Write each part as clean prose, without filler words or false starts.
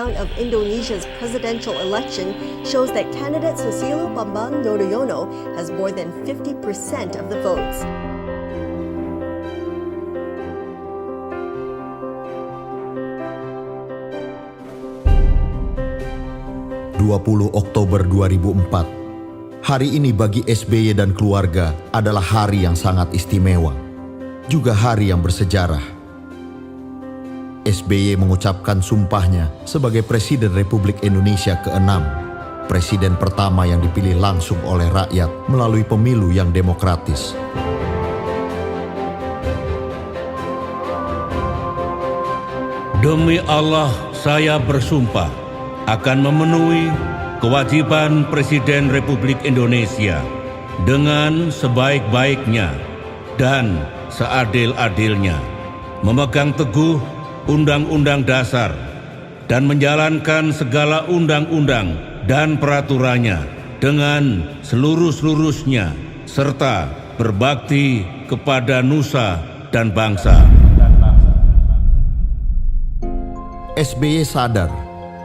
round of Indonesia's presidential election shows that candidate Susilo Bambang Yudhoyono has more than 50% of the votes. Oktober 2004. Hari ini bagi SBY dan keluarga adalah hari yang sangat istimewa, juga hari yang bersejarah. SBY mengucapkan sumpahnya sebagai Presiden Republik Indonesia ke-6, presiden pertama yang dipilih langsung oleh rakyat melalui pemilu yang demokratis. Demi Allah, saya bersumpah akan memenuhi kewajiban Presiden Republik Indonesia dengan sebaik-baiknya dan seadil-adilnya, memegang teguh Undang-Undang Dasar dan menjalankan segala undang-undang dan peraturannya dengan seluruh-seluruhnya, serta berbakti kepada nusa dan bangsa. SBY sadar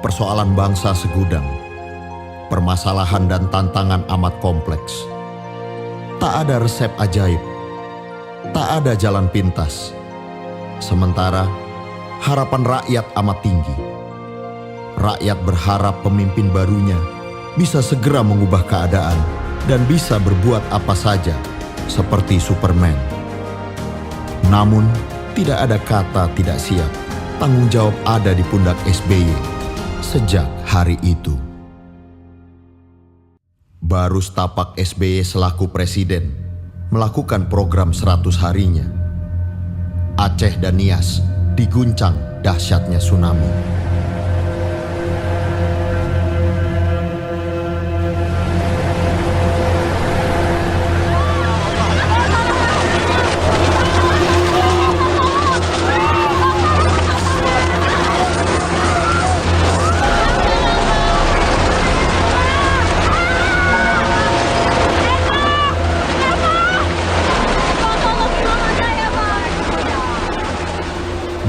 persoalan bangsa segudang, permasalahan dan tantangan amat kompleks. Tak ada resep ajaib, tak ada jalan pintas. Sementara harapan rakyat amat tinggi. Rakyat berharap pemimpin barunya bisa segera mengubah keadaan dan bisa berbuat apa saja seperti Superman. Namun tidak ada kata tidak siap. Tanggung jawab ada di pundak SBY. Sejak hari itu, baru setapak SBY selaku presiden melakukan program 100 harinya. Aceh dan Nias diguncang dahsyatnya tsunami.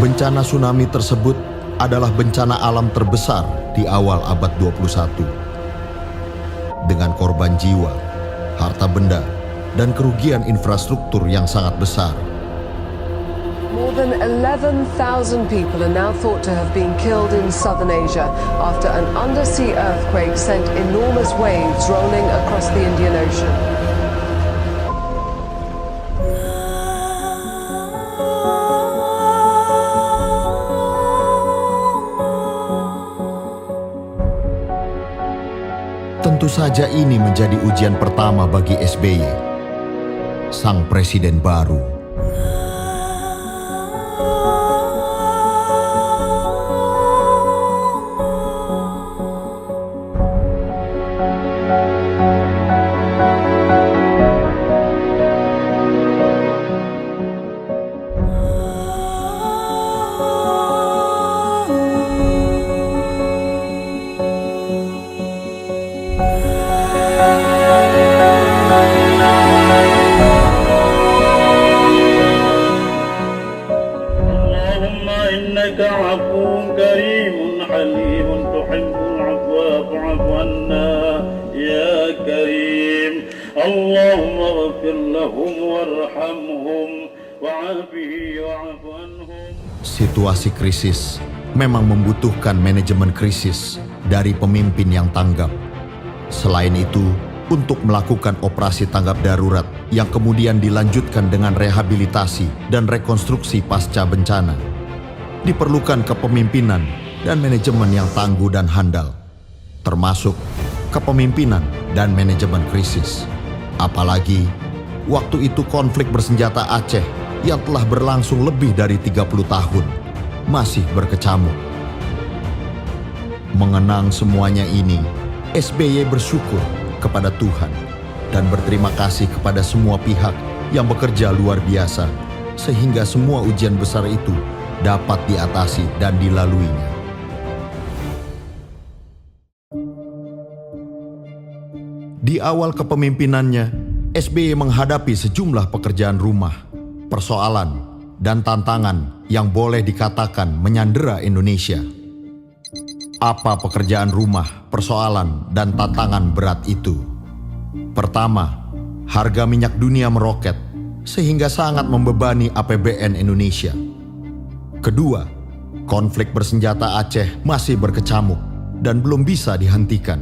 Bencana tsunami tersebut adalah bencana alam terbesar di awal abad 21. Dengan korban jiwa, harta benda, dan kerugian infrastruktur yang sangat besar. More than 11,000 people are now thought to have been killed in southern Asia after an undersea earthquake sent enormous waves rolling across the Indian Ocean. Tentu saja ini menjadi ujian pertama bagi SBY, sang presiden baru. عفو كريم حليم تحب العفو فاعف عنا يا كريم اللهم اغفر لهم وارحمهم وعافه واعف عنهم. Situasi krisis memang membutuhkan manajemen krisis dari pemimpin yang tanggap. Selain itu, untuk melakukan operasi tanggap darurat yang kemudian dilanjutkan dengan rehabilitasi dan rekonstruksi pasca bencana, diperlukan kepemimpinan dan manajemen yang tangguh dan handal, termasuk kepemimpinan dan manajemen krisis. Apalagi waktu itu konflik bersenjata Aceh yang telah berlangsung lebih dari 30 tahun masih berkecamuk. Mengenang semuanya ini, SBY bersyukur kepada Tuhan dan berterima kasih kepada semua pihak yang bekerja luar biasa sehingga semua ujian besar itu dapat diatasi dan dilaluinya. Di awal kepemimpinannya, SBY menghadapi sejumlah pekerjaan rumah, persoalan, dan tantangan yang boleh dikatakan menyandera Indonesia. Apa pekerjaan rumah, persoalan, dan tantangan berat itu? Pertama, harga minyak dunia meroket sehingga sangat membebani APBN Indonesia. Kedua, konflik bersenjata Aceh masih berkecamuk dan belum bisa dihentikan.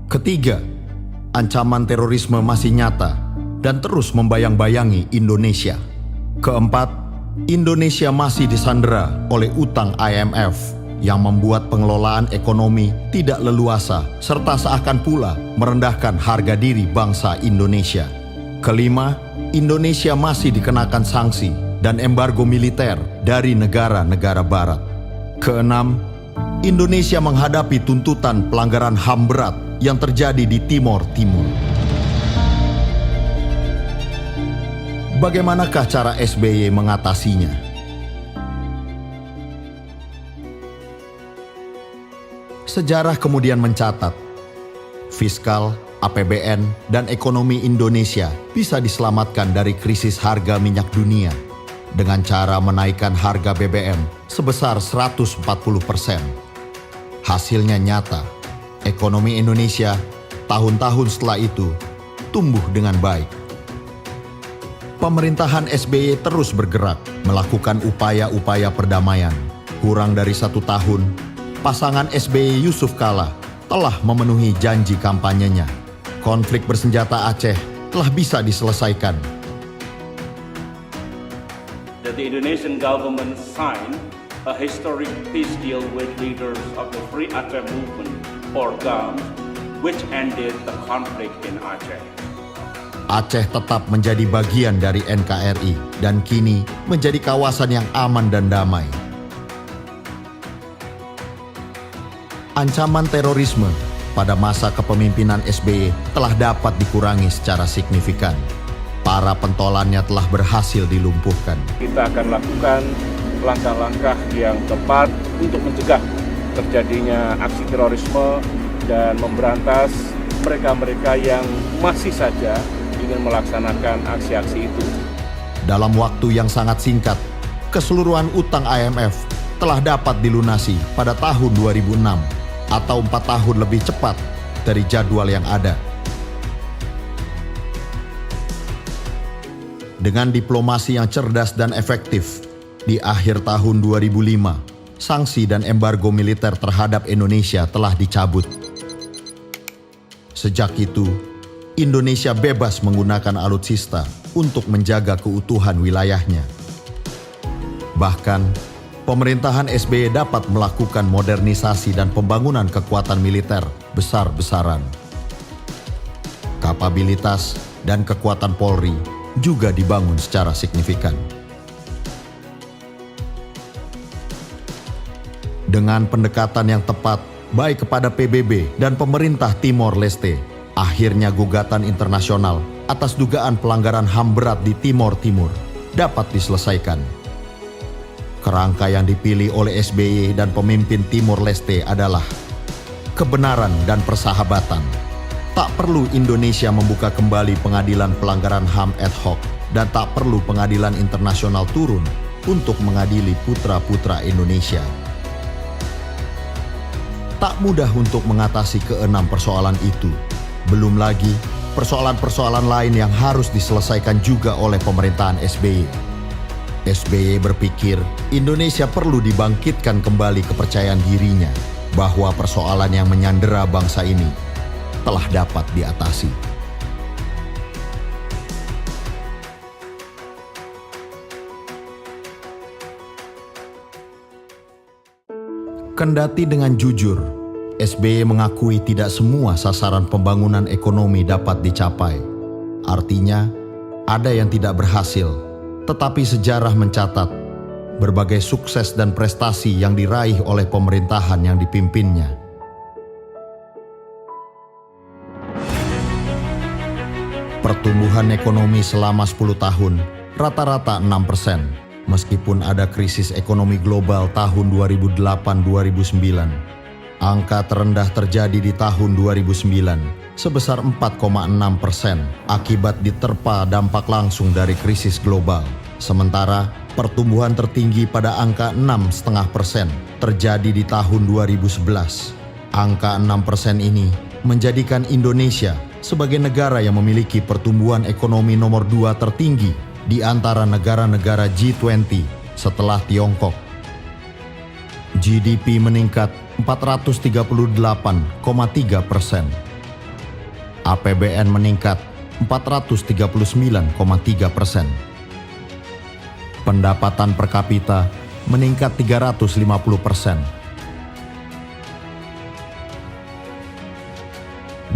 Ketiga, ancaman terorisme masih nyata dan terus membayang-bayangi Indonesia. Keempat, Indonesia masih disandera oleh utang IMF yang membuat pengelolaan ekonomi tidak leluasa serta seakan pula merendahkan harga diri bangsa Indonesia. Kelima, Indonesia masih dikenakan sanksi dan embargo militer dari negara-negara barat. Keenam, Indonesia menghadapi tuntutan pelanggaran HAM berat yang terjadi di Timor Timur. Bagaimanakah cara SBY mengatasinya? Sejarah kemudian mencatat, fiskal, APBN, dan ekonomi Indonesia bisa diselamatkan dari krisis harga minyak dunia dengan cara menaikkan harga BBM sebesar 140%. Hasilnya nyata, ekonomi Indonesia tahun-tahun setelah itu tumbuh dengan baik. Pemerintahan SBY terus bergerak melakukan upaya-upaya perdamaian. Kurang dari 1 tahun, pasangan SBY Yusuf Kala telah memenuhi janji kampanyenya. Konflik bersenjata Aceh telah bisa diselesaikan. That the Indonesian government signed a historic peace deal with leaders of the Free Aceh Movement, or GAM, which ended the conflict in Aceh. Aceh tetap menjadi bagian dari NKRI dan kini menjadi kawasan yang aman dan damai. Ancaman terorisme pada masa kepemimpinan SBY telah dapat dikurangi secara signifikan. Para pentolannya telah berhasil dilumpuhkan. Kita akan lakukan langkah-langkah yang tepat untuk mencegah terjadinya aksi terorisme dan memberantas mereka-mereka yang masih saja ingin melaksanakan aksi-aksi itu. Dalam waktu yang sangat singkat, keseluruhan utang IMF telah dapat dilunasi pada tahun 2006 atau 4 tahun lebih cepat dari jadwal yang ada. Dengan diplomasi yang cerdas dan efektif, di akhir tahun 2005, sanksi dan embargo militer terhadap Indonesia telah dicabut. Sejak itu, Indonesia bebas menggunakan alutsista untuk menjaga keutuhan wilayahnya. Bahkan, pemerintahan SBY dapat melakukan modernisasi dan pembangunan kekuatan militer besar-besaran. Kapabilitas dan kekuatan Polri juga dibangun secara signifikan. Dengan pendekatan yang tepat, baik kepada PBB dan pemerintah Timor Leste, akhirnya gugatan internasional atas dugaan pelanggaran HAM berat di Timor Timur dapat diselesaikan. Kerangka yang dipilih oleh SBY dan pemimpin Timor Leste adalah kebenaran dan persahabatan. Tak perlu Indonesia membuka kembali pengadilan pelanggaran HAM ad hoc dan tak perlu pengadilan internasional turun untuk mengadili putra-putra Indonesia. Tak mudah untuk mengatasi keenam persoalan itu. Belum lagi persoalan-persoalan lain yang harus diselesaikan juga oleh pemerintahan SBY. SBY berpikir Indonesia perlu dibangkitkan kembali kepercayaan dirinya bahwa persoalan yang menyandera bangsa ini telah dapat diatasi. Kendati dengan jujur, SBY mengakui tidak semua sasaran pembangunan ekonomi dapat dicapai. Artinya, ada yang tidak berhasil, tetapi sejarah mencatat berbagai sukses dan prestasi yang diraih oleh pemerintahan yang dipimpinnya. Pertumbuhan ekonomi selama 10 tahun rata-rata 6%, meskipun ada krisis ekonomi global tahun 2008-2009. Angka terendah terjadi di tahun 2009 sebesar 4,6% akibat diterpa dampak langsung dari krisis global. Sementara pertumbuhan tertinggi pada angka 6,5% terjadi di tahun 2011. Angka 6% ini menjadikan Indonesia sebagai negara yang memiliki pertumbuhan ekonomi nomor 2 tertinggi di antara negara-negara G20 setelah Tiongkok. GDP meningkat 438,3%. APBN meningkat 439,3%. Pendapatan per kapita meningkat 350%.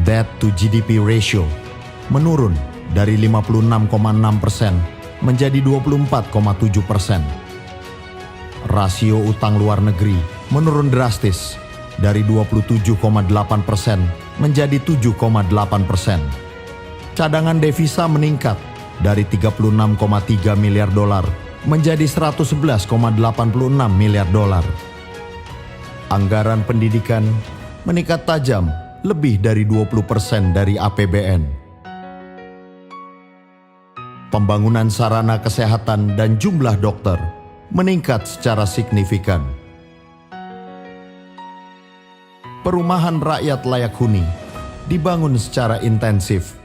Debt to GDP ratio menurun dari 56,6% menjadi 24,7%. Rasio utang luar negeri menurun drastis dari 27,8% menjadi 7,8%. Cadangan devisa meningkat dari 36,3 miliar dolar menjadi 111,86 miliar dolar. Anggaran pendidikan meningkat tajam lebih dari 20% dari APBN. Pembangunan sarana kesehatan dan jumlah dokter meningkat secara signifikan. Perumahan rakyat layak huni dibangun secara intensif.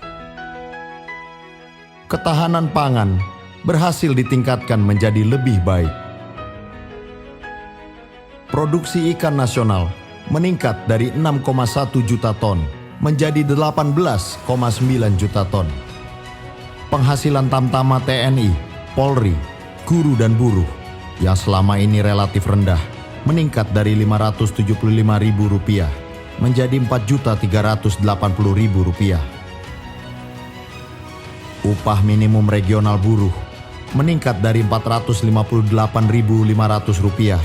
Ketahanan pangan berhasil ditingkatkan menjadi lebih baik. Produksi ikan nasional meningkat dari 6,1 juta ton menjadi 18,9 juta ton. Penghasilan tamtama TNI, Polri, guru dan buruh yang selama ini relatif rendah meningkat dari Rp575.000 menjadi Rp4.380.000. Upah minimum regional buruh meningkat dari Rp458.500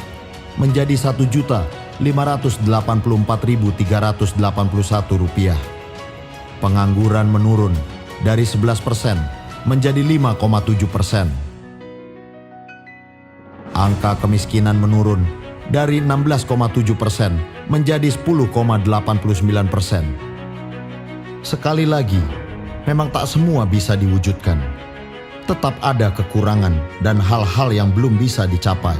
menjadi Rp1.584.381. Pengangguran menurun dari 11% menjadi 5,7%. Angka kemiskinan menurun dari 16,7% menjadi 10,89%. Sekali lagi, memang tak semua bisa diwujudkan. Tetap ada kekurangan dan hal-hal yang belum bisa dicapai.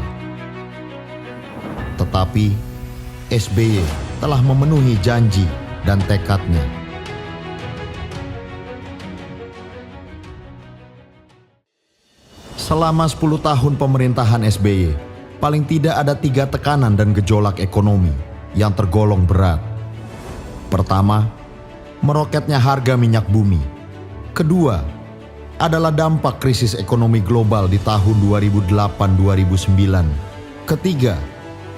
Tetapi SBY telah memenuhi janji dan tekadnya. Selama 10 tahun pemerintahan SBY, paling tidak ada 3 tekanan dan gejolak ekonomi yang tergolong berat. Pertama, meroketnya harga minyak bumi. Kedua, adalah dampak krisis ekonomi global di tahun 2008-2009. Ketiga,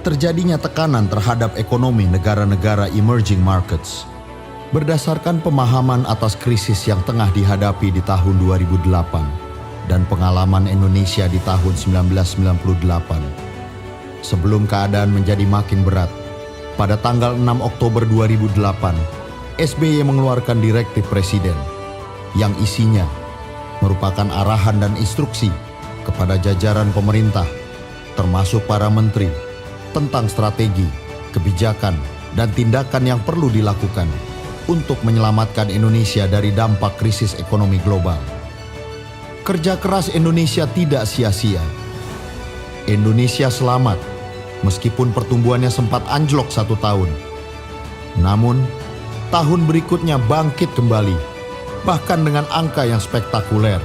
terjadinya tekanan terhadap ekonomi negara-negara emerging markets. Berdasarkan pemahaman atas krisis yang tengah dihadapi di tahun 2008 dan pengalaman Indonesia di tahun 1998, sebelum keadaan menjadi makin berat, pada tanggal 6 Oktober 2008, SBY mengeluarkan direktif presiden yang isinya merupakan arahan dan instruksi kepada jajaran pemerintah, termasuk para menteri, tentang strategi, kebijakan, dan tindakan yang perlu dilakukan untuk menyelamatkan Indonesia dari dampak krisis ekonomi global. Kerja keras Indonesia tidak sia-sia. Indonesia selamat meskipun pertumbuhannya sempat anjlok 1 tahun. Namun, tahun berikutnya bangkit kembali, bahkan dengan angka yang spektakuler.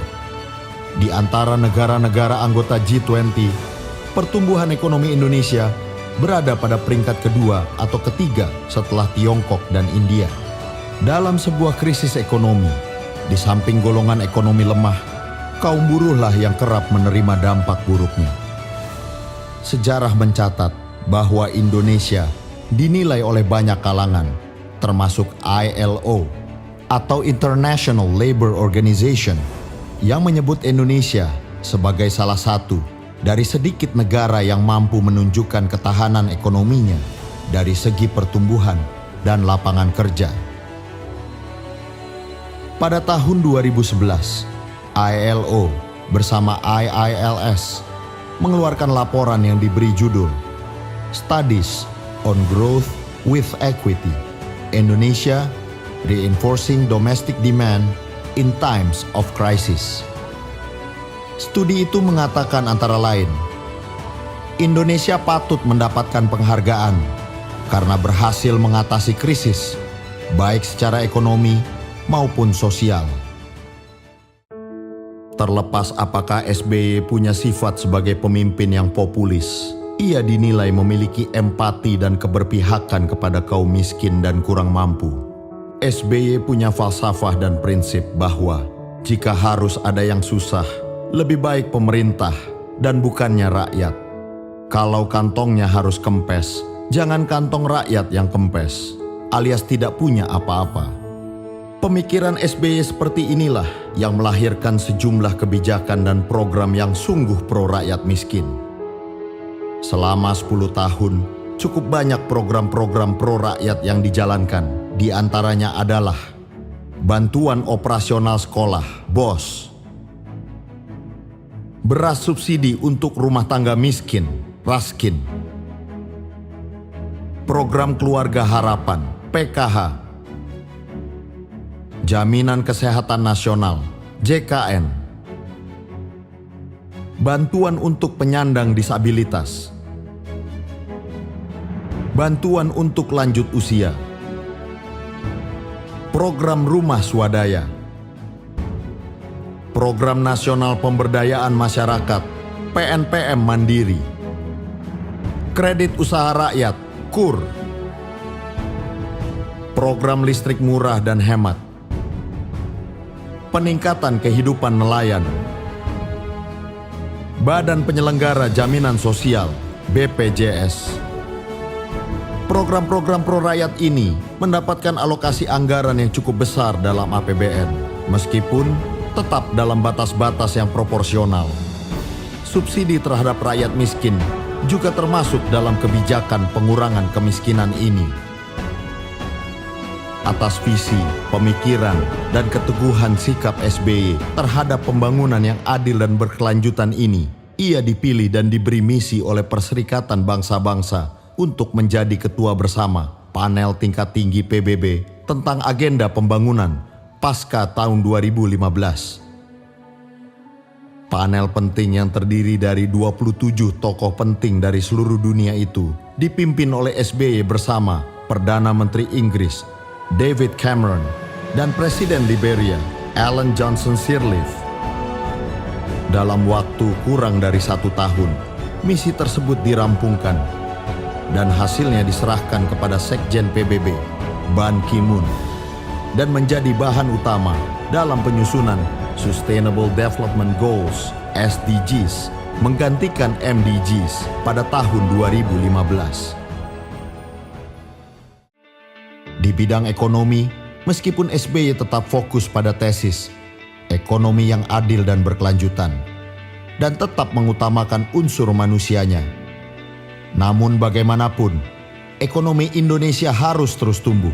Di antara negara-negara anggota G20, pertumbuhan ekonomi Indonesia berada pada peringkat kedua atau ketiga setelah Tiongkok dan India. Dalam sebuah krisis ekonomi, di samping golongan ekonomi lemah, kaum buruhlah yang kerap menerima dampak buruknya. Sejarah mencatat bahwa Indonesia dinilai oleh banyak kalangan, termasuk ILO atau International Labour Organization, yang menyebut Indonesia sebagai salah satu dari sedikit negara yang mampu menunjukkan ketahanan ekonominya dari segi pertumbuhan dan lapangan kerja. Pada tahun 2011, ILO bersama IILS mengeluarkan laporan yang diberi judul Studies on Growth with Equity, Indonesia Reinforcing Domestic Demand in Times of Crisis. Studi itu mengatakan antara lain, Indonesia patut mendapatkan penghargaan karena berhasil mengatasi krisis, baik secara ekonomi maupun sosial. Terlepas apakah SBY punya sifat sebagai pemimpin yang populis, ia dinilai memiliki empati dan keberpihakan kepada kaum miskin dan kurang mampu. SBY punya falsafah dan prinsip bahwa jika harus ada yang susah, lebih baik pemerintah dan bukannya rakyat. Kalau kantongnya harus kempes, jangan kantong rakyat yang kempes, alias tidak punya apa-apa. Pemikiran SBY seperti inilah yang melahirkan sejumlah kebijakan dan program yang sungguh pro rakyat miskin. Selama 10 tahun, cukup banyak program-program pro rakyat yang dijalankan. Di antaranya adalah bantuan operasional sekolah, BOS, beras subsidi untuk rumah tangga miskin, Raskin, program keluarga harapan, PKH, jaminan kesehatan nasional, JKN, bantuan untuk penyandang disabilitas, bantuan untuk lanjut usia, program rumah swadaya, program nasional pemberdayaan masyarakat, PNPM Mandiri, kredit usaha rakyat, KUR, program listrik murah dan hemat, peningkatan kehidupan nelayan, Badan Penyelenggara Jaminan Sosial, BPJS. Program-program pro rakyat ini mendapatkan alokasi anggaran yang cukup besar dalam APBN, meskipun tetap dalam batas-batas yang proporsional. Subsidi terhadap rakyat miskin juga termasuk dalam kebijakan pengurangan kemiskinan ini. Atas visi, pemikiran, dan keteguhan sikap SBY terhadap pembangunan yang adil dan berkelanjutan ini, ia dipilih dan diberi misi oleh Perserikatan Bangsa-Bangsa untuk menjadi ketua bersama panel tingkat tinggi PBB tentang agenda pembangunan pasca tahun 2015. Panel penting yang terdiri dari 27 tokoh penting dari seluruh dunia itu dipimpin oleh SBY bersama Perdana Menteri Inggris David Cameron dan Presiden Liberia Ellen Johnson Sirleaf. Dalam waktu kurang dari 1 tahun, misi tersebut dirampungkan dan hasilnya diserahkan kepada Sekjen PBB, Ban Ki-moon, dan menjadi bahan utama dalam penyusunan Sustainable Development Goals, SDGs, menggantikan MDGs pada tahun 2015. Di bidang ekonomi, meskipun SBY tetap fokus pada tesis ekonomi yang adil dan berkelanjutan, dan tetap mengutamakan unsur manusianya, namun bagaimanapun, ekonomi Indonesia harus terus tumbuh.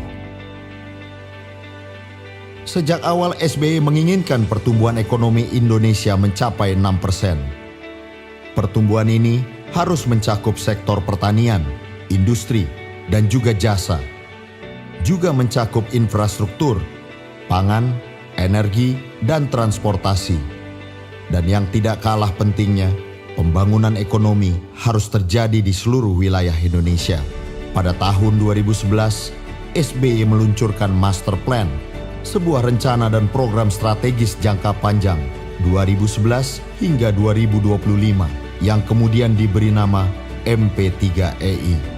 Sejak awal SBY menginginkan pertumbuhan ekonomi Indonesia mencapai 6%. Pertumbuhan ini harus mencakup sektor pertanian, industri, dan juga jasa. Juga mencakup infrastruktur, pangan, energi, dan transportasi. Dan yang tidak kalah pentingnya, pembangunan ekonomi harus terjadi di seluruh wilayah Indonesia. Pada tahun 2011, SBY meluncurkan Master Plan, sebuah rencana dan program strategis jangka panjang 2011 hingga 2025 yang kemudian diberi nama MP3EI.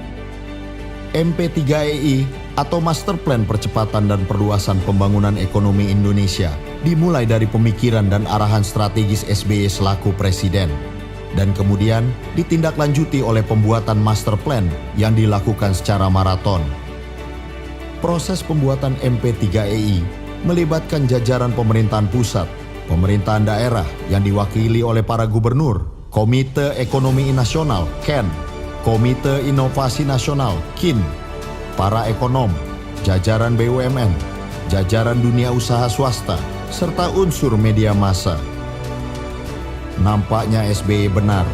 MP3EI atau Master Plan Percepatan dan Perluasan Pembangunan Ekonomi Indonesia dimulai dari pemikiran dan arahan strategis SBY selaku Presiden, dan kemudian ditindaklanjuti oleh pembuatan master plan yang dilakukan secara maraton. Proses pembuatan MP3EI melibatkan jajaran pemerintahan pusat, pemerintahan daerah yang diwakili oleh para gubernur, Komite Ekonomi Nasional (KEN), Komite Inovasi Nasional (KIN), para ekonom, jajaran BUMN, jajaran dunia usaha swasta, serta unsur media massa. Nampaknya SBY benar,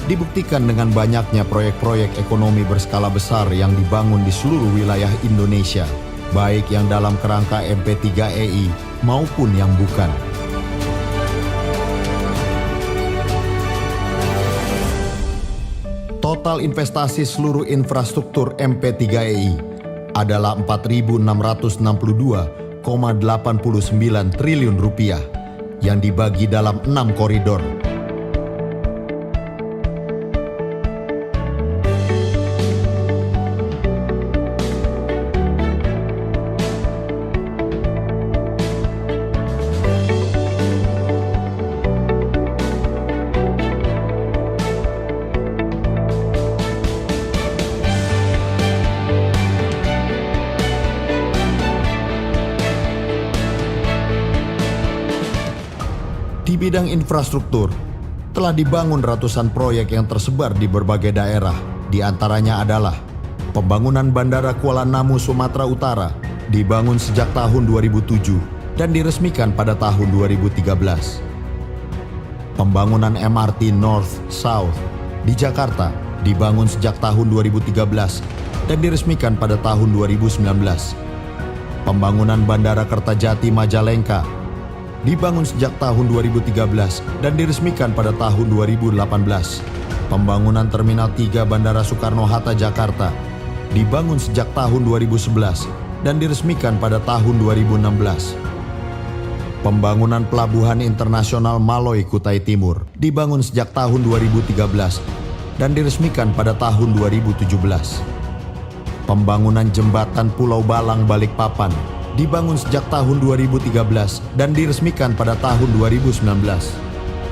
dibuktikan dengan banyaknya proyek-proyek ekonomi berskala besar yang dibangun di seluruh wilayah Indonesia, baik yang dalam kerangka MP3EI maupun yang bukan. Total investasi seluruh infrastruktur MP3EI adalah 4.662,89 triliun rupiah yang dibagi dalam 6 koridor. Di bidang infrastruktur, telah dibangun ratusan proyek yang tersebar di berbagai daerah. Di antaranya adalah pembangunan Bandara Kuala Namu, Sumatera Utara, dibangun sejak tahun 2007 dan diresmikan pada tahun 2013. Pembangunan MRT North-South di Jakarta dibangun sejak tahun 2013 dan diresmikan pada tahun 2019. Pembangunan Bandara Kertajati Majalengka dibangun sejak tahun 2013 dan diresmikan pada tahun 2018. Pembangunan Terminal 3 Bandara Soekarno-Hatta Jakarta dibangun sejak tahun 2011 dan diresmikan pada tahun 2016. Pembangunan Pelabuhan Internasional Maloi Kutai Timur dibangun sejak tahun 2013 dan diresmikan pada tahun 2017. Pembangunan Jembatan Pulau Balang Balikpapan dibangun sejak tahun 2013 dan diresmikan pada tahun 2019.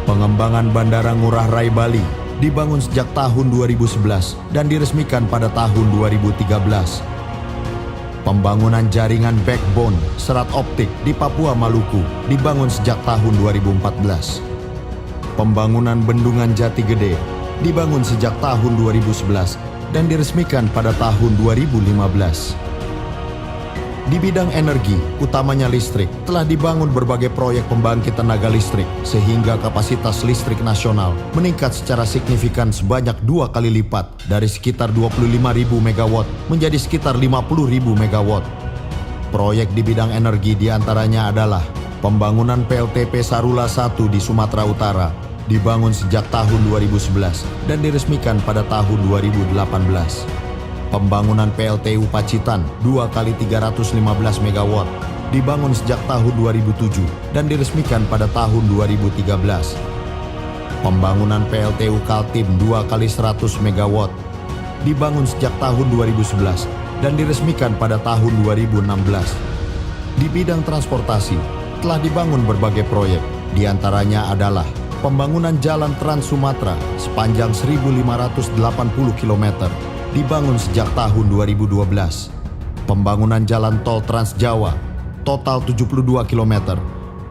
Pengembangan Bandara Ngurah Rai Bali dibangun sejak tahun 2011 dan diresmikan pada tahun 2013. Pembangunan jaringan backbone serat optik di Papua Maluku dibangun sejak tahun 2014. Pembangunan Bendungan Jati Gede dibangun sejak tahun 2011 dan diresmikan pada tahun 2015. Di bidang energi, utamanya listrik, telah dibangun berbagai proyek pembangkit tenaga listrik sehingga kapasitas listrik nasional meningkat secara signifikan sebanyak 2 kali lipat dari sekitar 25.000 MW menjadi sekitar 50.000 MW. Proyek di bidang energi diantaranya adalah pembangunan PLTP Sarula 1 di Sumatera Utara, dibangun sejak tahun 2011 dan diresmikan pada tahun 2018. Pembangunan PLTU Pacitan 2 kali 315 MW dibangun sejak tahun 2007 dan diresmikan pada tahun 2013. Pembangunan PLTU Kaltim 2 kali 100 MW dibangun sejak tahun 2011 dan diresmikan pada tahun 2016. Di bidang transportasi telah dibangun berbagai proyek, diantaranya adalah pembangunan Jalan Trans Sumatera sepanjang 1.580 km dibangun sejak tahun 2012. Pembangunan Jalan Tol Trans Jawa total 72 km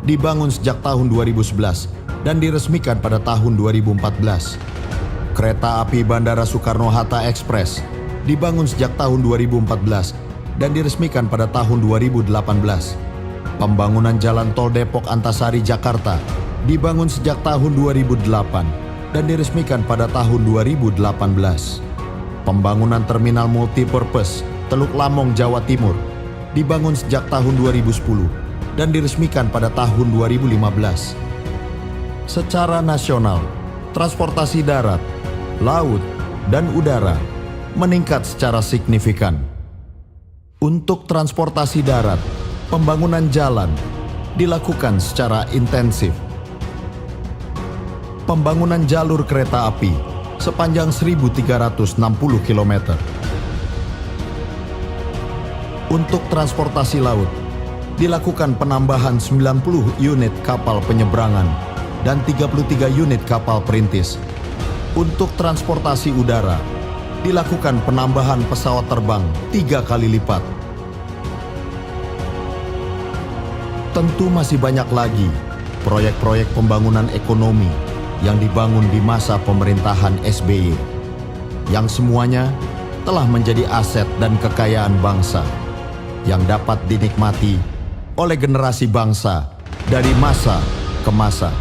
dibangun sejak tahun 2011 dan diresmikan pada tahun 2014. Kereta api Bandara Soekarno-Hatta Express dibangun sejak tahun 2014 dan diresmikan pada tahun 2018. Pembangunan Jalan Tol Depok Antasari Jakarta dibangun sejak tahun 2008 dan diresmikan pada tahun 2018. Pembangunan Terminal Multipurpose Teluk Lamong, Jawa Timur dibangun sejak tahun 2010 dan diresmikan pada tahun 2015. Secara nasional, transportasi darat, laut, dan udara meningkat secara signifikan. Untuk transportasi darat, pembangunan jalan dilakukan secara intensif. Pembangunan jalur kereta api sepanjang 1.360 km. Untuk transportasi laut, dilakukan penambahan 90 unit kapal penyeberangan dan 33 unit kapal perintis. Untuk transportasi udara, dilakukan penambahan pesawat terbang 3 kali lipat. Tentu masih banyak lagi proyek-proyek pembangunan ekonomi yang dibangun di masa pemerintahan SBY, yang semuanya telah menjadi aset dan kekayaan bangsa yang dapat dinikmati oleh generasi bangsa dari masa ke masa.